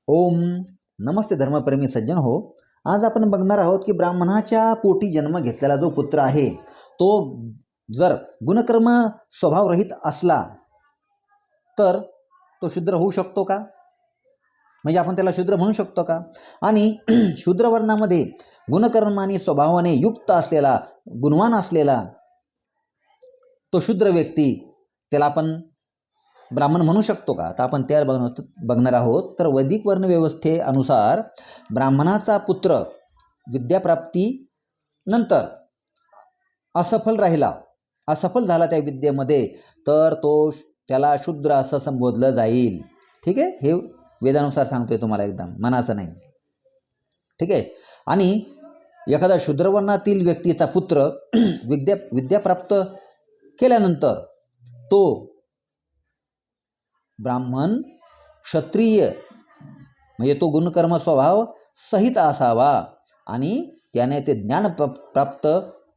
ओम नमस्ते धर्मप्रेमी सज्जन हो. आज आपण बघणार आहोत की ब्राह्मणाच्या पोटी जन्म घेतलेला जो पुत्र आहे तो जर गुणकर्म स्वभावरहित असला तर तो शूद्र होऊ शकतो का? म्हणजे आपण त्याला शूद्र म्हणू शकतो का? आणि शूद्र वर्णामध्ये गुणकर्म आणि स्वभावाने युक्त असलेला गुणवान असलेला तो शूद्र व्यक्ती त्याला आपण ब्राह्मण म्हणू शकतो का? तर आपण त्या बघणार आहोत. तर वैदिक वर्ण व्यवस्थेनुसार ब्राह्मणाचा पुत्र विद्याप्राप्ती नंतर असफल झाला त्या विद्येमध्ये तर त्याला शूद्र असं संबोधलं जाईल. ठीक आहे, हे वेदानुसार सांगतोय तुम्हाला, एकदम मनाचं नाही. ठीक आहे. आणि एखादा शूद्रवर्णातील व्यक्तीचा पुत्र विद्या प्राप्त केल्यानंतर तो ब्राह्मण क्षत्रिय म्हणजे तो गुणकर्म स्वभाव सहित असावा आणि त्याने ते ज्ञान प्राप्त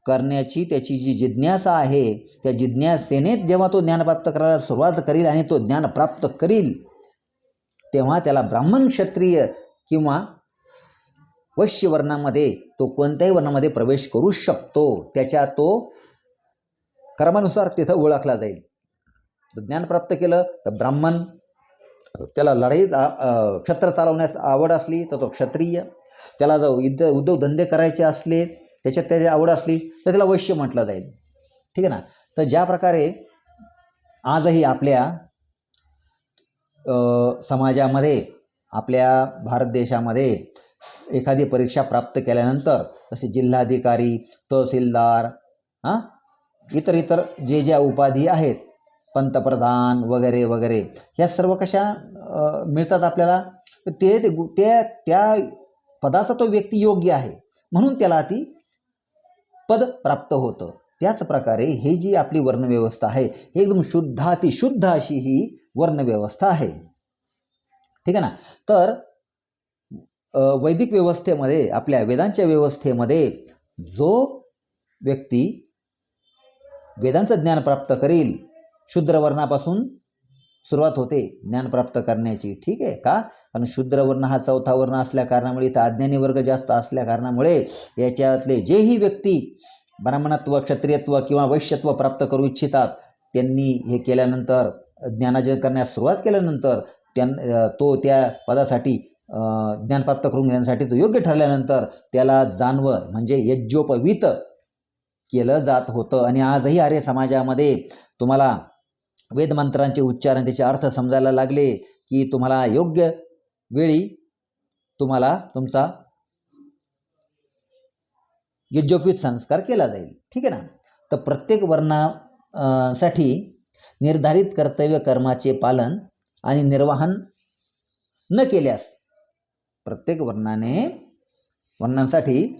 करण्याची त्याची जी जिज्ञासा आहे त्या जिज्ञासेने जेव्हा तो ज्ञान प्राप्त करायला सुरुवात करील आणि तो ज्ञान प्राप्त करील तेव्हा त्याला ब्राह्मण, क्षत्रिय किंवा वैश्य वर्णामध्ये तो कोणत्याही वर्णामध्ये प्रवेश करू शकतो. त्याच्या तो कर्मानुसार तिथं ओळखला जाईल. ज्ञान प्राप्त केलं तर ब्राह्मण, त्याला लढाई क्षत्र चालवण्यास आवड असली तर तो क्षत्रिय, त्याला जर उद्योगधंदे करायचे असले त्याच्यात त्याची आवड असली तर त्याला वैश्य म्हटलं जाईल. ठीक आहे ना. तर ज्या प्रकारे आजही आपल्या समाजामध्ये, आपल्या भारत देशामध्ये एखादी परीक्षा प्राप्त केल्यानंतर जसे जिल्हाधिकारी, तहसीलदार, इतर जे ज्या उपाधी आहेत, पंतप्रधान वगैरे वगैरे, ह्या सर्व कशा मिळतात आपल्याला? त्या पदाचा तो व्यक्ती योग्य आहे म्हणून त्याला ती पद प्राप्त होतं. त्याच प्रकारे हे जी आपली वर्णव्यवस्था आहे एकदम अतिशुद्ध अशी ही वर्णव्यवस्था आहे. ठीक आहे ना. तर वैदिक व्यवस्थेमध्ये, आपल्या वेदांच्या व्यवस्थेमध्ये जो व्यक्ती वेदांचं ज्ञान प्राप्त करील, शूद्र वर्णापासून सुरुवात होते ज्ञान प्राप्त करण्याची. ठीक आहे का? कारण शूद्र वर्ण हा चौथा वर्ण असल्या कारणामुळे, इथं अज्ञानी वर्ग जास्त असल्या कारणामुळे याच्यातले जेही व्यक्ती ब्राह्मणत्व, क्षत्रियत्व किंवा वैश्यत्व प्राप्त करू इच्छितात त्यांनी हे केल्यानंतर, ज्ञानार्जन करण्यास सुरुवात केल्यानंतर तो त्या पदासाठी ज्ञान प्राप्त करून घेण्यासाठी तो योग्य ठरल्यानंतर त्याला जानवं म्हणजे यज्ञोपवीत केलं जात होतं. आणि आजही आर्य समाजामध्ये तुम्हाला वेदमंत्रांचे उच्चार आणि त्याचे अर्थ समजायला लागले की तुम्हाला योग्य वेळी तुम्हाला तुमचा यज्ञोपवीत संस्कार केला जाईल. ठीक आहे ना. तर प्रत्येक वर्णासाठी निर्धारित कर्तव्य कर्माचे पालन आणि निर्वहन न केल्यास, प्रत्येक वर्णांसाठी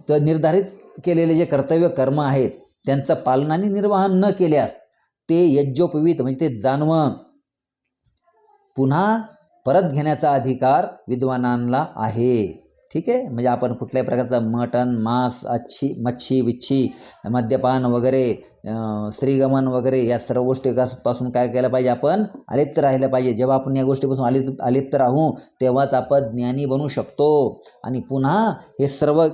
तर निर्धारित केलेले जे कर्तव्य कर्म आहेत त्यांचं पालन आणि निर्वहन न केल्यास ते यज्ञोपवीत म्हणजे ते जानवं पुन्हा परत घेण्याचा अधिकार विद्वानांना आहे. ठीक आहे. म्हणजे आपण कुठल्याही प्रकारचं मटण, मांस, मच्छी विच्छी, मद्यपान वगैरे, स्त्रीगमन वगैरे या सर्व गोष्टीपासून काय केलं पाहिजे? आपण अलिप्त राहिलं पाहिजे. जेव्हा आपण या गोष्टीपासून अलिप्त राहू तेव्हाच आपण ज्ञानी बनू शकतो. आणि पुन्हा हे सर्व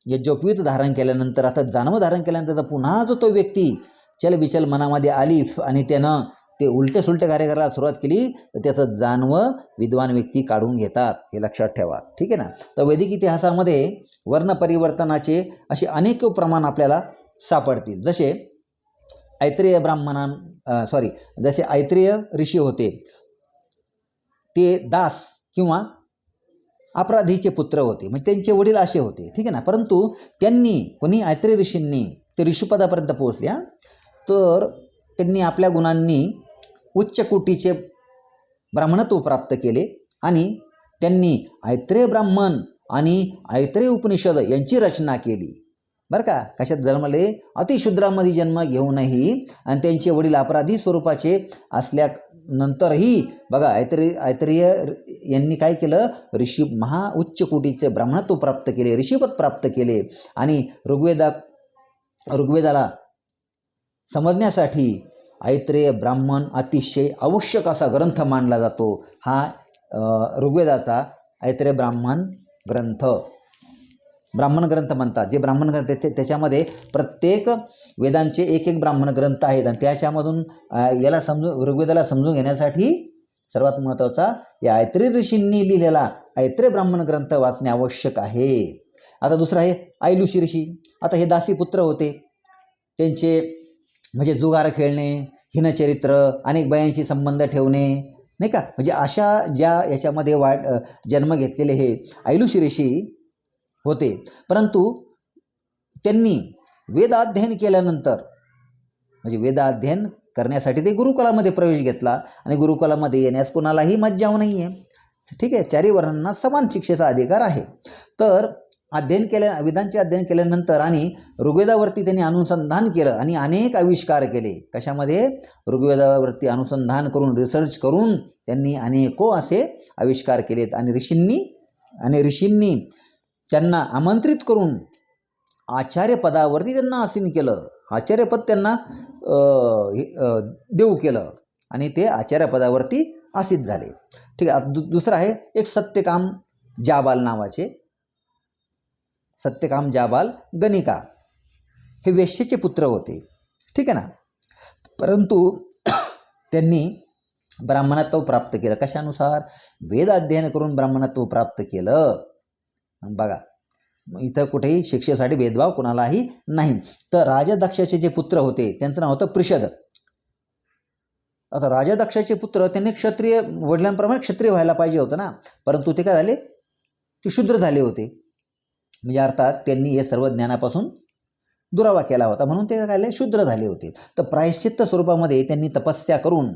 यज्ञोपवीत धारण केल्यानंतर, आता जानवं धारण केल्यानंतर पुन्हा जो तो व्यक्ती चलबिचल मनामध्ये आली आणि त्यानं ते उलटे सुलटे कार्य करायला सुरुवात केली तर त्याचं जानवं विद्वान व्यक्ती काढून घेतात. हे लक्षात ठेवा. ठीक आहे ना. तर वैदिक इतिहासामध्ये वर्ण परिवर्तनाचे असे अनेक प्रमाण आपल्याला सापडतील. जसे ऐत्रेय ऋषी होते, ते दास किंवा अपराधीचे पुत्र होते, म्हणजे त्यांचे वडील असे होते. ठीक आहे ना. परंतु कोणी ऐत्रेय ऋषींनी ते ऋषीपदापर्यंत पोहोचल्या तर त्यांनी आपल्या गुणांनी उच्च कोटीचे ब्राह्मणत्व प्राप्त केले आणि त्यांनी ऐत्रेय ब्राह्मण आणि ऐत्रेय उपनिषद यांची रचना केली. बरं का. कशात जन्मले? अतिशूद्रामध्ये जन्म घेऊनही, आणि त्यांचे वडील अपराधी स्वरूपाचे असल्यानंतरही बघा ऐत्रेय यांनी काय केलं? उच्च कोटीचे ब्राह्मणत्व प्राप्त केले, ऋषीपद प्राप्त केले. आणि ऋग्वेदाला समजण्यासाठी ऐत्रेय ब्राह्मण अतिशय आवश्यक असा ग्रंथ मानला जातो. हा ऋग्वेदाचा ऐत्रेय ब्राह्मण ग्रंथ म्हणतात. जे ब्राह्मण ग्रंथ त्याच्यामध्ये प्रत्येक वेदांचे एक एक ब्राह्मण ग्रंथ आहेत आणि त्याच्यामधून याला ऋग्वेदाला समजून घेण्यासाठी सर्वात महत्त्वाचा या ऐत्रेय ऋषींनी लिहिलेला ऐत्रेय ब्राह्मण ग्रंथ वाचणे आवश्यक आहे. आता दुसरा आहे आईलुशी ऋषी. आता हे दासीपुत्र होते, त्यांचे म्हणजे जुगार खेळणे, हिनचरित्र, अनेक बायांशी संबंध ठेवणे, नाही का, म्हणजे अशा ज्या याच्यामध्ये जन्म घेतलेले हे आईलुशी ऋषी होते. परंतु त्यांनी वेदाध्ययन केल्यानंतर म्हणजे वेदाध्ययन करण्यासाठी ते गुरुकुलामध्ये प्रवेश घेतला आणि गुरुकुलामध्ये येण्यास कुणालाही मज्जाव नाही आहे. ठीक आहे, चारी वर्णांना समान शिक्षेचा अधिकार आहे. तर वेदांचे अध्ययन केल्यानंतर आणि ऋग्वेदावरती त्यांनी अनुसंधान केलं आणि अनेक आविष्कार केले. कशामध्ये? ऋग्वेदावरती अनुसंधान करून रिसर्च करून त्यांनी अनेको असे आविष्कार केलेत आणि ऋषींनी त्यांना आमंत्रित करून आचार्यपदावरती त्यांना आसीन केलं. आचार्यपद त्यांना देऊ केलं आणि ते आचार्यपदावरती आसीन झाले. ठीक आहे. दुसरं आहे एक सत्यकाम जाबाल गणिका. हे वेश्येचे पुत्र होते. ठीक आहे ना. परंतु त्यांनी ब्राह्मणत्व प्राप्त केलं. कशानुसार? वेद अध्ययन करून ब्राह्मणत्व प्राप्त केलं. बघा, इथं कुठेही शिक्षेसाठी भेदभाव कोणालाही नाही. तर राजा दक्षाचे जे पुत्र होते त्यांचं नाव होतं प्रिषद. आता राजा दक्षाचे पुत्र त्यांनी क्षत्रिय, वडिलांप्रमाणे क्षत्रिय व्हायला पाहिजे होतं ना, परंतु ते काय झाले? ते शूद्र झाले होते. म्हणजे अर्थात त्यांनी हे सर्व ज्ञानापासून दुरावा केला होता, म्हणून ते काय झाले? शूद्र झाले होते. तर प्रायश्चित्त स्वरूपामध्ये त्यांनी तपस्या करून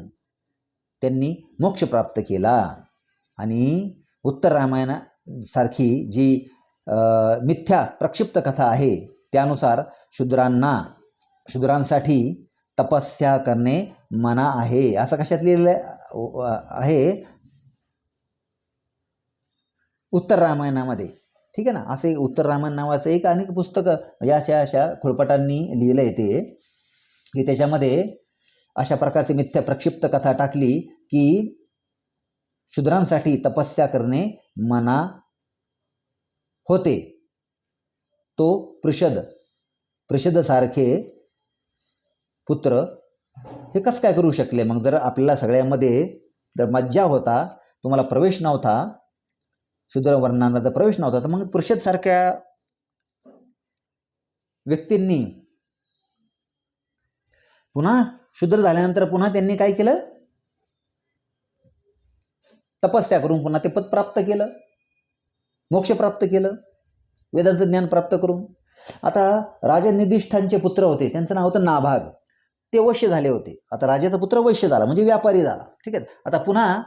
त्यांनी मोक्ष प्राप्त केला आणि उत्तर रामायणासारखी जी मिथ्या प्रक्षिप्त कथा आहे त्यानुसार शूद्रांसाठी तपस्या करणे मना आहे, असं कशात लिहिलेलं आहे? उत्तर रामायणामध्ये. ठीक आहे ना. असे उत्तर रामायण नावाचं एक अनेक पुस्तकं अशा खुळपटांनी लिहिलं आहे ते, की त्याच्यामध्ये अशा प्रकारची मिथ्या प्रक्षिप्त कथा टाकली की शूद्रांसाठी तपस्या करणे मना होते. तो प्रिषदसारखे पुत्र हे कसं काय करू शकले? मग जर आपल्याला सगळ्यामध्ये जर मज्जा होता, तुम्हाला प्रवेश नव्हता, शूद्र वर्णांना जर प्रवेश नव्हता, तर मग प्रिषदसारख्या व्यक्तींनी पुन्हा शूद्र झाल्यानंतर पुन्हा त्यांनी काय केलं? तपस्या करून पुन्हा ते पद प्राप्त केलं, मोक्ष प्राप्त केलं, वेदांचं ज्ञान प्राप्त करून. आता राजा निधिष्ठांचे पुत्र होते, त्यांचं नाव होतं नाभाग. ते वैश्य झाले होते. आता राजाचा पुत्र वैश्य झाला म्हणजे व्यापारी झाला. ठीक आहे. आता पुन्हा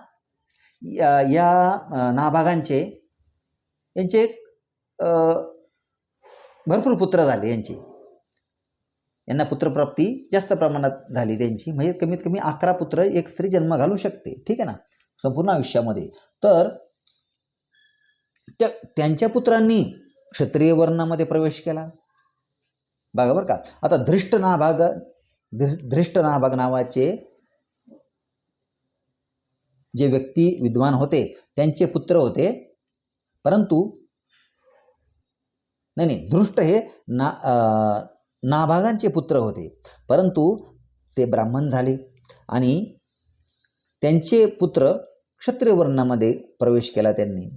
या नाभागांचे यांचे भरपूर पुत्र झाले. यांना पुत्रप्राप्ती जास्त प्रमाणात झाली त्यांची, म्हणजे कमीत कमी 11 पुत्र एक स्त्री जन्म घालू शकते. ठीक आहे ना, संपूर्ण आयुष्यामध्ये. तर त्यांच्या पुत्रांनी क्षत्रिय वर्णामध्ये प्रवेश केला. बघा बरं का. आता धृष्ट नाभाग नावाचे जे व्यक्ती विद्वान होते त्यांचे पुत्र होते, परंतु धृष्ट हे नाभागांचे पुत्र होते, परंतु ते ब्राह्मण झाले आणि त्यांचे पुत्र क्षत्रिय वर्णामध्ये प्रवेश केला त्यांनी.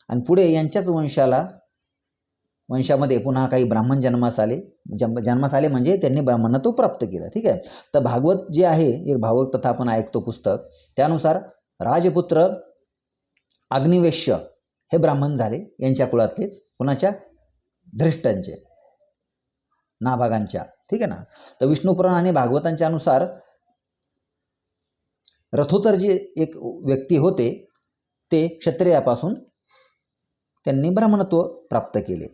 आणि पुढे यांच्याच वंशामध्ये पुन्हा काही ब्राह्मण जन्मास आले म्हणजे त्यांनी ब्राह्मणत्व प्राप्त केलं. ठीक आहे. तर भागवत जे आहे, एक भागवत कथा आपण ऐकतो पुस्तक, त्यानुसार राजपुत्र अग्निवेश्य हे ब्राह्मण झाले, यांच्या कुळातलेच, कुणाच्या? धृष्टांचे, नाभागांच्या. ठीक आहे ना. तर विष्णुपुराण आणि भागवतांच्या अनुसार रथोत्तर जे एक व्यक्ती होते ते क्षत्रियापासून त्यांनी ब्राह्मणत्व प्राप्त केले.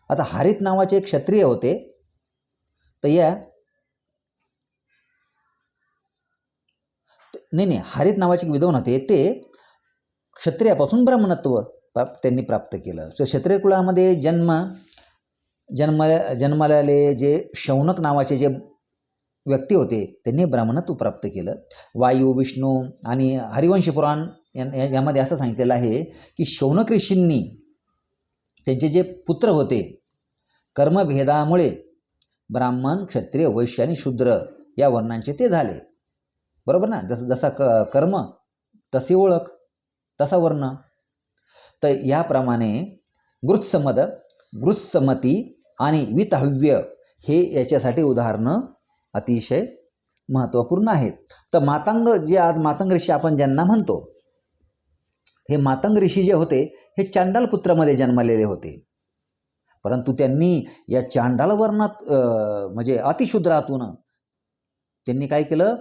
आता हरित नावाचे एक क्षत्रिय होते, तर हरित नावाचे एक विद्वान होते, ते क्षत्रियापासून ब्राह्मणत्व त्यांनी प्राप्त केलं. तर क्षत्रिय कुळामध्ये जन्माले जे शौनक नावाचे जे व्यक्ती होते त्यांनी ब्राह्मणत्व प्राप्त केलं. वायू, विष्णू आणि हरिवंश पुराण यामध्ये असं सांगितलेलं आहे की शौनक ऋषींनी त्यांचे जे पुत्र होते कर्मभेदामुळे ब्राह्मण, क्षत्रिय, वैश्य आणि शूद्र या वर्णांचे ते झाले. बरोबर ना? जसा कर्म तशी ओळख तसा वर्ण. तर याप्रमाणे गृत्समद, गृत्समती आणि वितहव्य हे याच्यासाठी उदाहरणं अतिशय महत्त्वपूर्ण आहेत. तर मातंग जे आज मातंग ऋषी आपण ज्यांना म्हणतो, हे मातंग ऋषी जे होते हे चांडाल पुत्रामध्ये जन्मलेले होते. परंतु त्यांनी या चांडाल वर्णात म्हणजे अतिशूद्रातून त्यांनी काय केलं,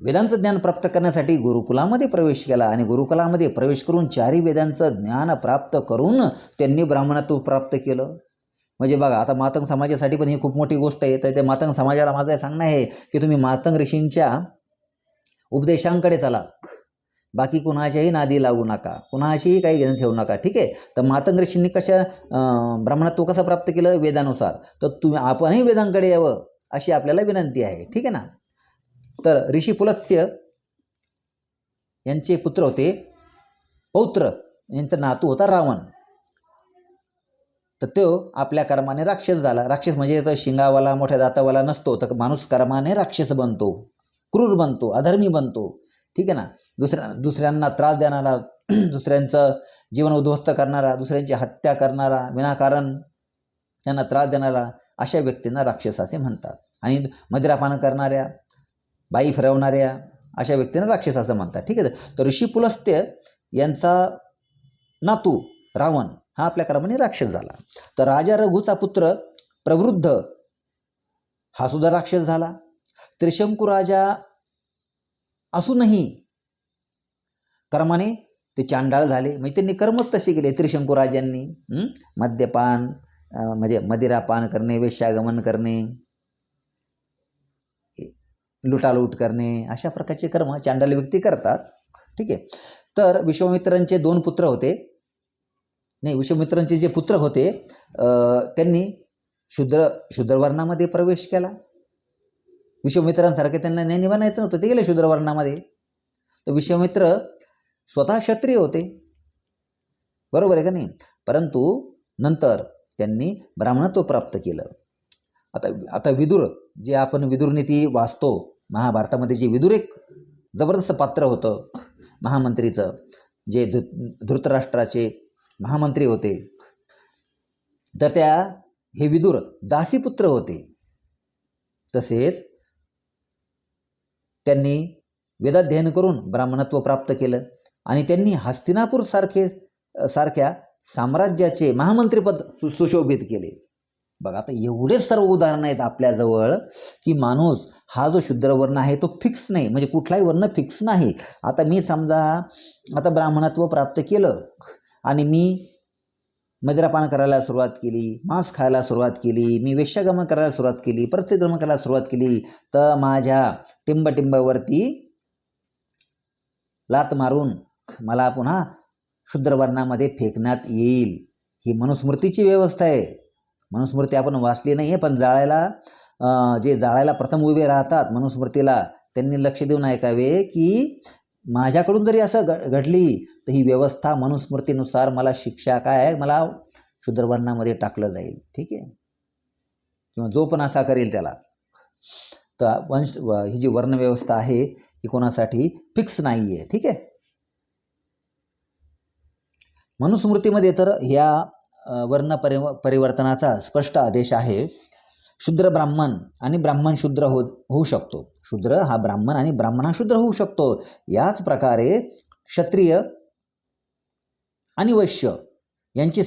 वेदांचं ज्ञान प्राप्त करण्यासाठी गुरुकुलामध्ये प्रवेश केला आणि गुरुकुलामध्ये प्रवेश करून 4 वेदांचं ज्ञान प्राप्त करून त्यांनी ब्राह्मणत्व प्राप्त केलं. म्हणजे बघा, आता मातंग समाजासाठी पण ही खूप मोठी गोष्ट आहे. तर त्या मातंग समाजाला माझं हे सांगणं आहे की तुम्ही मातंग ऋषींच्या उपदेशांकडे चला, बाकी कुणाच्याही नादी लागू नका, कुणाशीही काही घेणं ठेवू नका. ठीक आहे. तर मातंग ऋषींनी ब्राह्मणत्व कसं प्राप्त केलं? वेदानुसार. तर आपणही वेदांकडे यावं अशी आपल्याला विनंती आहे. ठीक आहे ना. तर ऋषी पुलत्स्य यांचे पुत्र होते पौत्र, यांचा नातू होता रावण. तर तो आपल्या कर्माने राक्षस झाला. राक्षस म्हणजे तर शिंगावाला मोठ्या दातावाला नसतो, तर माणूस कर्माने राक्षस बनतो, क्रूर बनतो, अधर्मी बनतो. ठीक आहे ना. दुसऱ्यांना त्रास देणारा, दुसऱ्यांचं जीवन उद्ध्वस्त करणारा, दुसऱ्यांची हत्या करणारा, विनाकारण त्यांना त्रास देणारा, अशा व्यक्तींना राक्षस असे म्हणतात. आणि मदिरापान करणाऱ्या, बाई फिरवणाऱ्या अशा व्यक्तींना राक्षस असं म्हणतात. ठीक आहे. तर ऋषी पुलस्त्य यांचा नातू रावण हा आपल्या कर्माने राक्षस झाला. तर राजा रघुचा पुत्र प्रवृद्ध हा सुद्धा राक्षस झाला. त्रिशंकू राजा असूनही कर्माने ते चांडाळ झाले. म्हणजे त्यांनी कर्मच तसे केले त्रिशंकू राजांनी. मद्यपान म्हणजे मदिरापान करणे, वेश्यागमन करणे, लुटालूट करणे, अशा प्रकारचे कर्म चांडाळ व्यक्ती करतात. ठीक आहे. तर विश्वामित्रांचे 2 पुत्र होते. विश्वामित्रांचे जे पुत्र होते त्यांनी शूद्रवर्णामध्ये प्रवेश केला. विश्वामित्रांसारखे त्यांना ज्ञानी बनायचं नव्हतं, ते गेले शूद्रवर्णामध्ये. तर विश्वामित्र स्वतः क्षत्रिय होते, बरोबर आहे का नाही? परंतु नंतर त्यांनी ब्राह्मणत्व प्राप्त केलं. आता विदुर, जे आपण विदुर नीती वाचतो महाभारतामध्ये, जे विदुर एक जबरदस्त पात्र होतं महामंत्रीचं, जे धृतराष्ट्राचे महामंत्री होते. तर हे विदुर दासीपुत्र होते. तसेच त्यांनी वेदाध्ययन करून ब्राह्मणत्व प्राप्त केलं आणि त्यांनी हस्तिनापूर सारख्या साम्राज्याचे महामंत्रीपद सुशोभित केले. बघा, आता एवढे सर्व उदाहरणं आहेत आपल्याजवळ की माणूस हा जो शूद्रवर्ण आहे तो फिक्स नाही, म्हणजे कुठलाही वर्ण फिक्स नाही. आता मी समजा आता ब्राह्मणत्व प्राप्त केलं आणि मी मदिरापान करायला सुरुवात केली, मांस खायला सुरुवात केली, मी वेश्यागमन करायला सुरुवात केली, परस्त्रीगमन करायला सुरुवात केली, तर माझ्या टिंबटिंबावरती लात मारून मला पुन्हा शूद्रवर्णामध्ये फेकण्यात येईल. ही मनुस्मृतीची व्यवस्था आहे. मनुस्मृती आपण वाचली नाही आहे, पण जाळायला प्रथम उभे राहतात मनुस्मृतीला, त्यांनी लक्ष देऊन ऐकावे की माझ्याकडून जरी असं घडली तर ही व्यवस्था मनुस्मृतीनुसार मला शिक्षा काय आहे, मला शूद्रवर्णामध्ये टाकलं जाईल. ठीक आहे. किंवा जो पण असा करेल त्याला. तर ही जी वर्णव्यवस्था आहे ही कोणासाठी फिक्स नाही आहे. ठीक आहे. मनुस्मृतीमध्ये तर ह्या वर्ण परिवर्तनाचा स्पष्ट आदेश आहे. शूद्र ब्राह्मण आणि ब्राह्मण शूद्र होऊ शकतो. शूद्र हा ब्राह्मण आणि ब्राह्मण हा शूद्र होऊ शकतो. याच प्रकारे क्षत्रिय आणि वैश्य यांची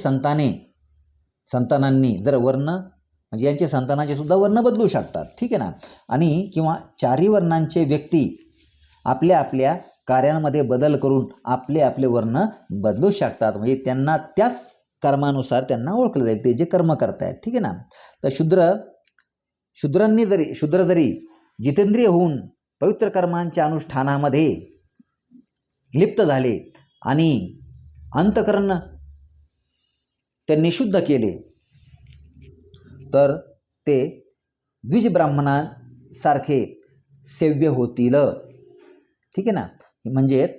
संतानांनी जर वर्ण म्हणजे यांचे संतानाचे सुद्धा वर्ण बदलू शकतात. ठीक आहे ना. आणि किंवा 4ही वर्णांचे व्यक्ती आपल्या आपल्या कार्यांमध्ये बदल करून आपले आपले वर्ण बदलू शकतात. म्हणजे त्यांना त्याच कर्मानुसार त्यांना ओळखलं जाईल, ते जे कर्म करतायत. ठीक आहे ना. तर शूद्र जरी जितेंद्रिय होऊन पवित्र कर्मांच्या अनुष्ठानामध्ये लिप्त झाले आणि अंतःकरण त्यांनी शुद्ध केले तर ते द्विज ब्राह्मणांसारखे सेव्य होतील. ठीक आहे ना. म्हणजेच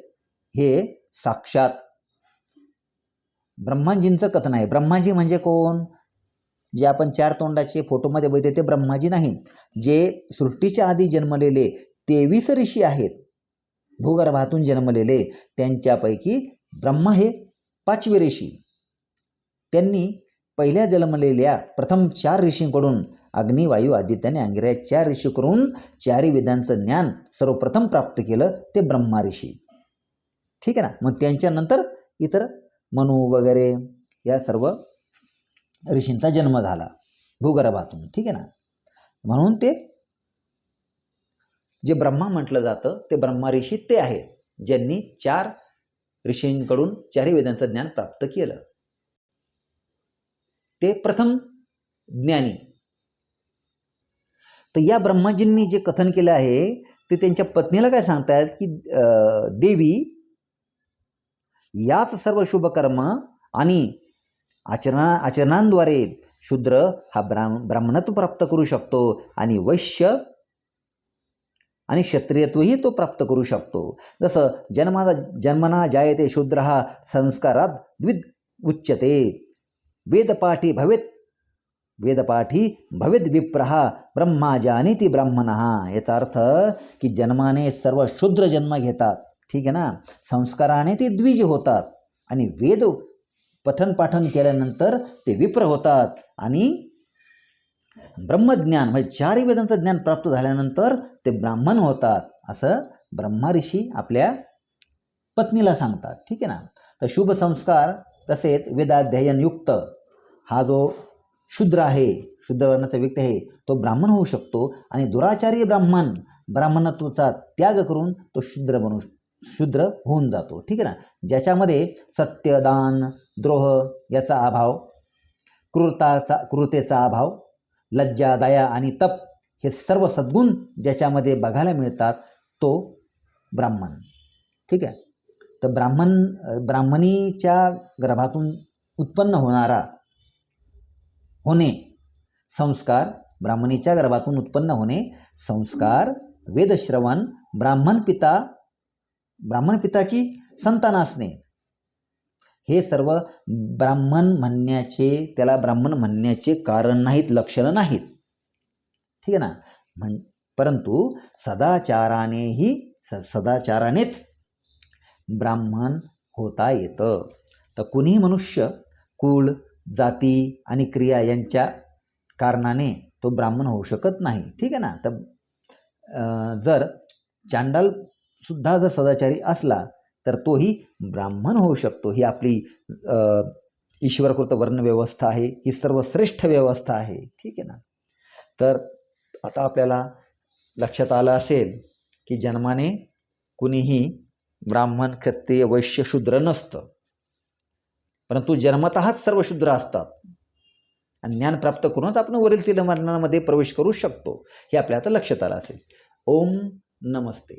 हे साक्षात ब्रह्माजींचं कथन आहे. ब्रह्माजी म्हणजे कोण? जे आपण चार तोंडाचे फोटोमध्ये बघितले ते ब्रह्माजी नाही. जे सृष्टीच्या आधी जन्मलेले 23 ऋषी आहेत, भूगर्भातून जन्मलेले, त्यांच्यापैकी ब्रह्मा हे 5वे ऋषी. त्यांनी पहिल्या जन्मलेल्या प्रथम 4 ऋषींकडून अग्नी, वायू, आदित्य आणि अंगिरा 4 ऋषीकडून 4 वेदांचं ज्ञान सर्वप्रथम प्राप्त केलं ते ब्रह्मा ऋषी. ठीक आहे ना. मग त्यांच्यानंतर इतर मनु वगैरे या सर्व ऋषींचा जन्म झाला भूगर्भातून. ठीक आहे ना. म्हणून ते जे ब्रह्मा म्हटलं जातं ते ब्रह्मा ऋषी ते आहेत ज्यांनी 4 ऋषींकडून 4 वेदांचं ज्ञान प्राप्त केलं. ते प्रथम ज्ञानी. तर या ब्रह्माजींनी जे कथन केलं आहे ते त्यांच्या पत्नीला काय सांगतायत की देवी, याच सर्व शुभकर्म आणि आचरणांद्वारे शूद्र हा ब्राह्मणत्व प्राप्त करू शकतो आणि वैश्य आणि क्षत्रियत्वही तो प्राप्त करू शकतो. जसं जन्मना जायते शूद्र हा संस्कारात द्विध उच्यते. वेदपाठी भवेद विप्रः ब्रह्मा जानीति ब्राह्मणः. याचा अर्थ की जन्माने सर्व शूद्र जन्म घेतात. ठीक आहे ना. संस्काराने ते द्विज होतात आणि वेद पठन केल्यानंतर ते विप्र होतात आणि ब्रह्मज्ञान म्हणजे 4 वेदांचं ज्ञान प्राप्त झाल्यानंतर ते ब्राह्मण होतात, असं ब्रह्मा ऋषी आपल्या पत्नीला सांगतात. ठीक आहे ना. तर शुभ संस्कार तसेच वेदाध्ययनयुक्त हा जो शूद्र आहे, शुद्ध वर्णाचा व्यक्ती आहे, तो ब्राह्मण होऊ शकतो आणि दुराचारी ब्राह्मणत्वाचा त्याग करून तो शूद्र होऊन जातो. ठीक आहे ना. ज्याच्यामध्ये सत्य, दान, द्रोह याचा अभाव, क्रूरतेचा अभाव, लज्जा, दया आणि तप हे सर्व सद्गुण ज्याच्यामध्ये बघायला मिळतात तो ब्राह्मण. ठीक आहे. तर ब्राह्मणीच्या गर्भातून उत्पन्न होणे संस्कार, ब्राह्मणीच्या गर्भातून उत्पन्न होणे संस्कार, वेदश्रवण, ब्राह्मण पिताची संतान असणे, हे सर्व त्याला ब्राह्मण म्हणण्याचे कारण नाहीत, लक्षणं नाहीत. ठीक आहे ना. परंतु सदाचारानेच ब्राह्मण होता येतं. तर कुणीही मनुष्य कुळ, जाती आणि क्रिया यांच्या कारणाने तो ब्राह्मण होऊ शकत नाही. ठीक आहे ना. तर जर चांडाल सुद्धा जर सदाचारी असला तर तोही ब्राह्मण होऊ शकतो. ही आपली ईश्वरकृत वर्ण व्यवस्था आहे, ही सर्वश्रेष्ठ व्यवस्था आहे. ठीक आहे ना. तर आता आपल्याला लक्षात आलं असेल की जन्माने कुणीही ब्राह्मण, क्षत्रिय, वैश्य, शूद्र नसतं, परंतु जन्मतःच सर्व शूद्र असतात आणि ज्ञान प्राप्त करूनच आपण वरील 3 वर्णांमध्ये प्रवेश करू शकतो. हे आपल्या आता लक्षात आलं असेल. ओम नमस्ते.